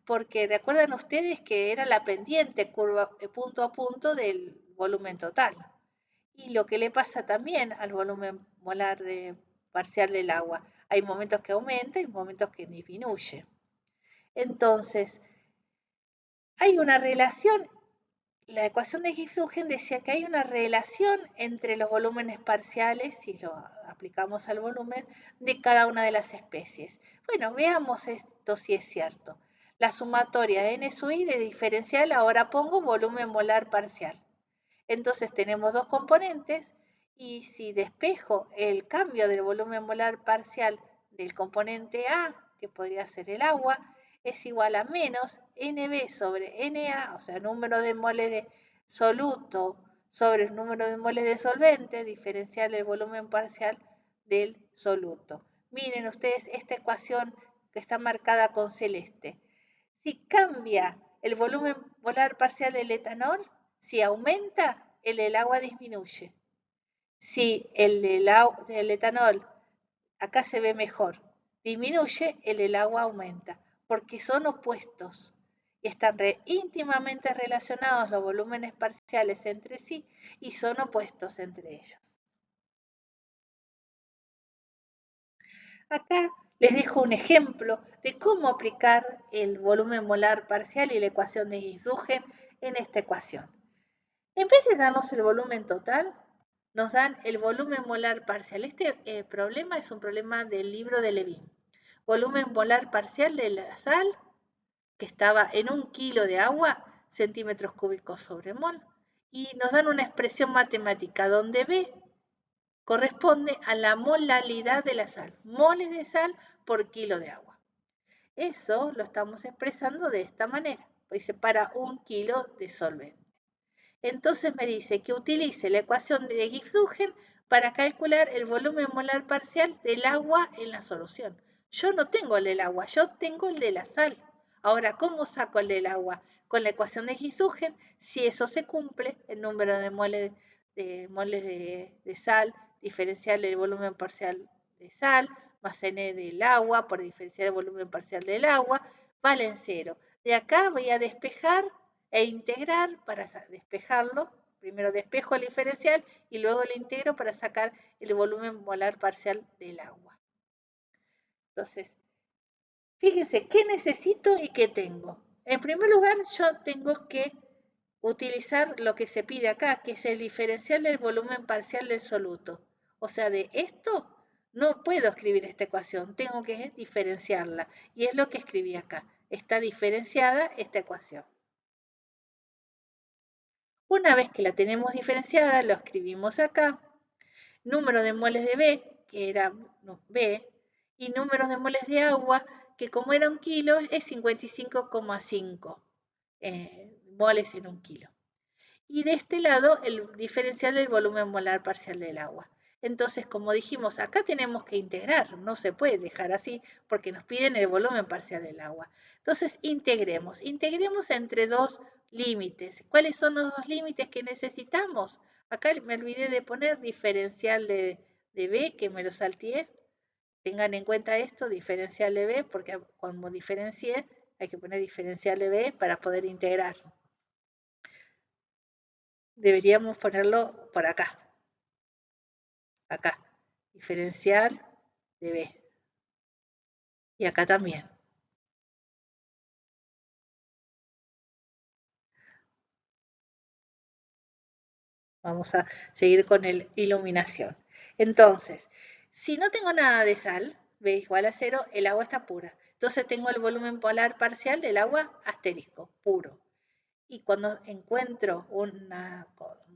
porque recuerdan ustedes que era la pendiente curva punto a punto del volumen total. Y lo que le pasa también al volumen molar parcial del agua. Hay momentos que aumenta y momentos que disminuye. Entonces, hay una relación. La ecuación de Gibbs-Duhem decía que hay una relación entre los volúmenes parciales, si lo aplicamos al volumen, de cada una de las especies. Bueno, veamos esto si es cierto. La sumatoria n sub i de diferencial, ahora pongo volumen molar parcial. Entonces tenemos dos componentes y si despejo el cambio del volumen molar parcial del componente A, que podría ser el agua, es igual a menos NB sobre NA, o sea, número de moles de soluto sobre el número de moles de solvente, diferencial el volumen parcial del soluto. Miren ustedes esta ecuación que está marcada con celeste. Si cambia el volumen molar parcial del etanol, si aumenta, el del agua disminuye. Si el del etanol, acá se ve mejor, disminuye, el del agua aumenta, porque son opuestos y están íntimamente relacionados los volúmenes parciales entre sí y son opuestos entre ellos. Acá les dejo un ejemplo de cómo aplicar el volumen molar parcial y la ecuación de Gibbs-Duhem en esta ecuación. En vez de darnos el volumen total, nos dan el volumen molar parcial. Este problema es un problema del libro de Levin. Volumen molar parcial de la sal, que estaba en 1 kilo de agua, centímetros cúbicos sobre mol, y nos dan una expresión matemática donde B corresponde a la molaridad de la sal, moles de sal por kilo de agua. Eso lo estamos expresando de esta manera, dice para 1 kilo de solvente. Entonces me dice que utilice la ecuación de Gibbs-Duhem para calcular el volumen molar parcial del agua en la solución. Yo no tengo el del agua, yo tengo el de la sal. Ahora, ¿cómo saco el del agua? Con la ecuación de Gibbs-Duhem, si eso se cumple, el número de moles de sal diferencial del volumen parcial de sal, más n del agua por diferencial del volumen parcial del agua, valen 0. De acá voy a despejar e integrar para despejarlo. Primero despejo el diferencial y luego lo integro para sacar el volumen molar parcial del agua. Entonces, fíjense qué necesito y qué tengo. En primer lugar, yo tengo que utilizar lo que se pide acá, que es el diferencial del volumen parcial del soluto. O sea, de esto no puedo escribir esta ecuación, tengo que diferenciarla. Y es lo que escribí acá. Está diferenciada esta ecuación. Una vez que la tenemos diferenciada, lo escribimos acá. Número de moles de B, que era B, y números de moles de agua, que como era 1 kilo, es 55,5 moles en 1 kilo. Y de este lado, el diferencial del volumen molar parcial del agua. Entonces, como dijimos, acá tenemos que integrar, no se puede dejar así porque nos piden el volumen parcial del agua. Entonces, integremos entre dos límites. ¿Cuáles son los dos límites que necesitamos? Acá me olvidé de poner diferencial de B, que me lo salteé. Tengan en cuenta esto, diferencial de B, porque cuando diferencié, Hay que poner diferencial de B para poder integrar. Deberíamos ponerlo por acá. Acá. Diferencial de B. Y acá también. Vamos a seguir con el iluminación. Entonces, si no tengo nada de sal, B igual a 0, el agua está pura. Entonces tengo el volumen polar parcial del agua asterisco, puro. Y cuando encuentro una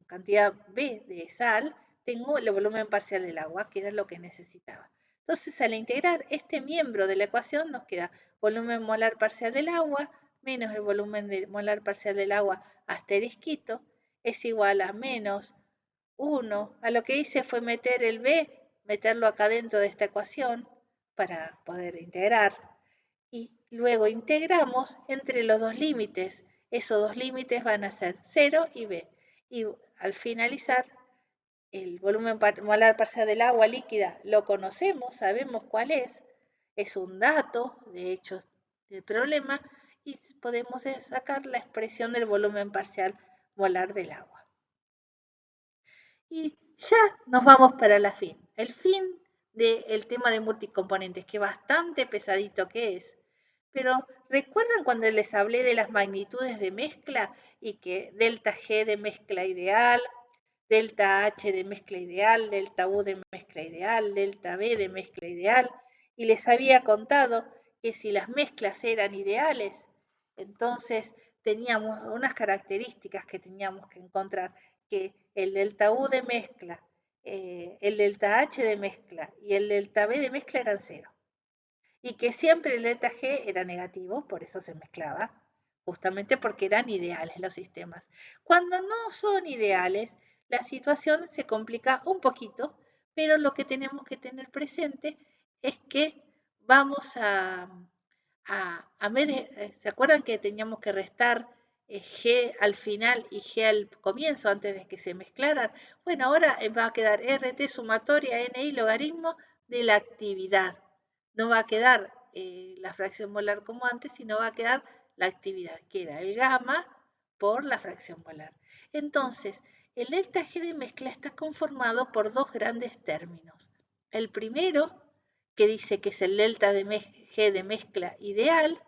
cantidad B de sal, tengo el volumen parcial del agua, que era lo que necesitaba. Entonces, al integrar este miembro de la ecuación, nos queda volumen molar parcial del agua menos el volumen molar parcial del agua asterisquito es igual a menos 1. A lo que hice fue meter el B, meterlo acá dentro de esta ecuación para poder integrar. Y luego integramos entre los dos límites. Esos dos límites van a ser 0 y B. Y al finalizar, el volumen molar parcial del agua líquida lo conocemos, sabemos cuál es un dato, de hecho, del problema, y podemos sacar la expresión del volumen parcial molar del agua. Y ya nos vamos para la fin. El fin del tema de multicomponentes, que bastante pesadito que es. Pero ¿recuerdan cuando les hablé de las magnitudes de mezcla y que delta G de mezcla ideal, delta H de mezcla ideal, delta U de mezcla ideal, delta B de mezcla ideal? Y les había contado que si las mezclas eran ideales, entonces teníamos unas características que teníamos que encontrar, que el delta U de mezcla, el delta H de mezcla y el delta B de mezcla eran 0. Y que siempre el delta G era negativo, por eso se mezclaba, justamente porque eran ideales los sistemas. Cuando no son ideales, la situación se complica un poquito, pero lo que tenemos que tener presente es que vamos a ¿se acuerdan que teníamos que restar G al final y G al comienzo antes de que se mezclaran? Bueno, ahora va a quedar RT sumatoria NI logaritmo de la actividad. No va a quedar la fracción molar como antes, sino va a quedar la actividad, que era el gamma por la fracción molar. Entonces, el delta G de mezcla está conformado por dos grandes términos. El primero, que dice que es el delta de G de mezcla ideal,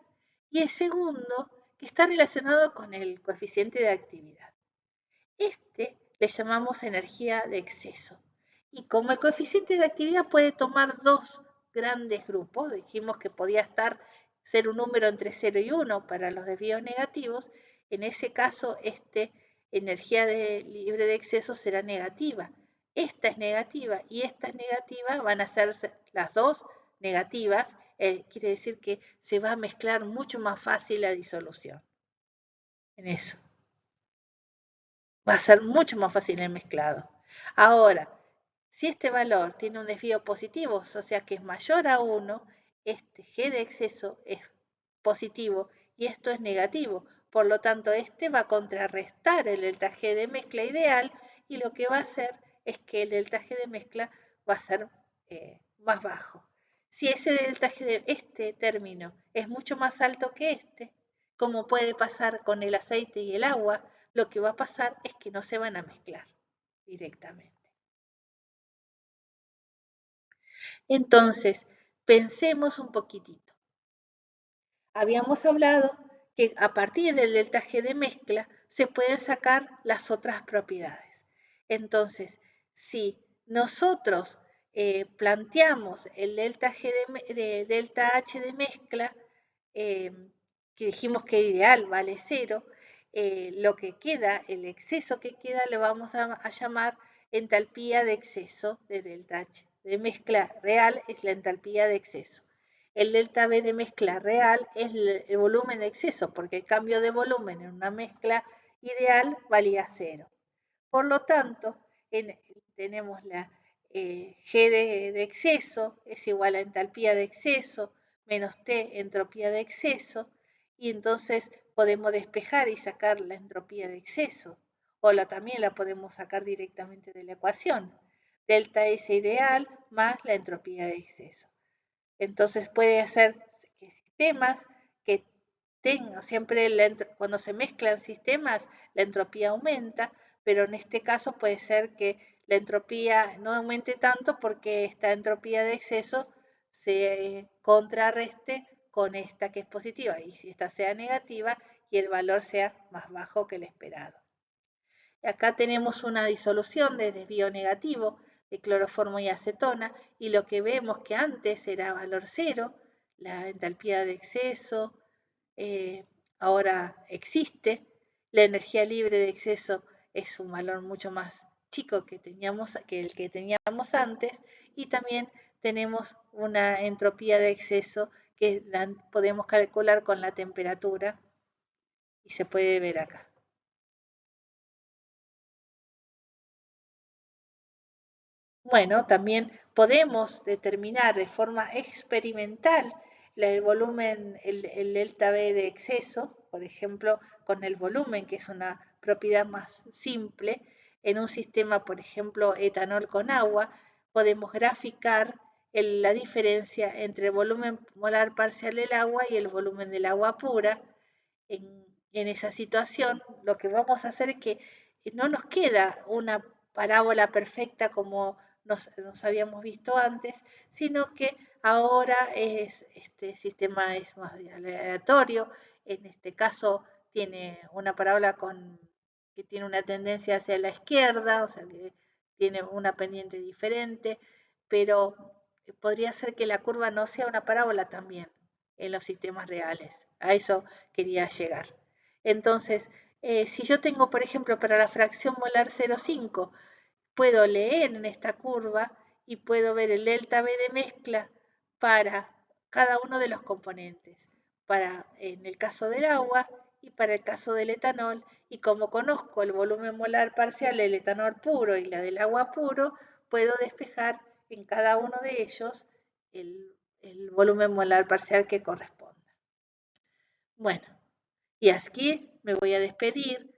y el segundo, que está relacionado con el coeficiente de actividad. Este le llamamos energía de exceso. Y como el coeficiente de actividad puede tomar dos grandes grupos, dijimos que podía ser un número entre 0 y 1 para los desvíos negativos, en ese caso energía libre de exceso será negativa. Esta es negativa y esta es negativa, van a ser las dos negativas, quiere decir que se va a mezclar mucho más fácil la disolución. En eso. Va a ser mucho más fácil el mezclado. Ahora, si este valor tiene un desvío positivo, o sea que es mayor a 1, este G de exceso es positivo y esto es negativo. Por lo tanto, este va a contrarrestar el delta G de mezcla ideal y lo que va a hacer es que el delta G de mezcla va a ser más bajo. Si ese delta G de este término es mucho más alto que este, como puede pasar con el aceite y el agua, lo que va a pasar es que no se van a mezclar directamente. Entonces, pensemos un poquitito. Habíamos hablado que a partir del delta G de mezcla se pueden sacar las otras propiedades. Entonces, si nosotros planteamos el delta G de delta H de mezcla, que dijimos que ideal vale 0, lo que queda, el exceso que queda, lo vamos a llamar entalpía de exceso de delta H. De mezcla real es la entalpía de exceso. El delta B de mezcla real es el volumen de exceso, porque el cambio de volumen en una mezcla ideal valía 0. Por lo tanto, tenemos la G de exceso es igual a entalpía de exceso menos T entropía de exceso, y entonces podemos despejar y sacar la entropía de exceso, o también la podemos sacar directamente de la ecuación. Delta S ideal más la entropía de exceso. Entonces puede hacer que sistemas que siempre cuando se mezclan sistemas, la entropía aumenta, pero en este caso puede ser que la entropía no aumente tanto porque esta entropía de exceso se contrarreste con esta que es positiva, y si esta sea negativa y el valor sea más bajo que el esperado. Acá tenemos una disolución de desvío negativo de cloroformo y acetona, y lo que vemos que antes era valor cero, la entalpía de exceso, ahora existe. La energía libre de exceso es un valor mucho más chico que el que teníamos antes, y también tenemos una entropía de exceso que la podemos calcular con la temperatura y se puede ver acá. Bueno, también podemos determinar de forma experimental el volumen, el delta B de exceso, por ejemplo, con el volumen, que es una propiedad más simple. En un sistema, por ejemplo, etanol con agua, podemos graficar la diferencia entre el volumen molar parcial del agua y el volumen del agua pura. En esa situación, lo que vamos a hacer es que no nos queda una parábola perfecta como nos habíamos visto antes, sino que ahora este sistema es más aleatorio. En este caso tiene una parábola que tiene una tendencia hacia la izquierda, o sea que tiene una pendiente diferente, pero podría ser que la curva no sea una parábola también en los sistemas reales. A eso quería llegar. Entonces, si yo tengo, por ejemplo, para la fracción molar 0,5, puedo leer en esta curva y puedo ver el delta B de mezcla para cada uno de los componentes, en el caso del agua y para el caso del etanol, y como conozco el volumen molar parcial del etanol puro y la del agua puro, puedo despejar en cada uno de ellos el volumen molar parcial que corresponda. Bueno, y aquí me voy a despedir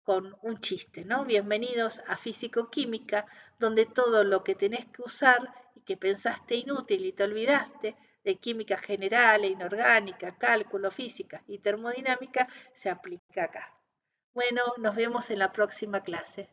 con un chiste, ¿no? Bienvenidos a Físico-Química, donde todo lo que tenés que usar y que pensaste inútil y te olvidaste de química general, inorgánica, cálculo, física y termodinámica se aplica acá. Bueno, nos vemos en la próxima clase.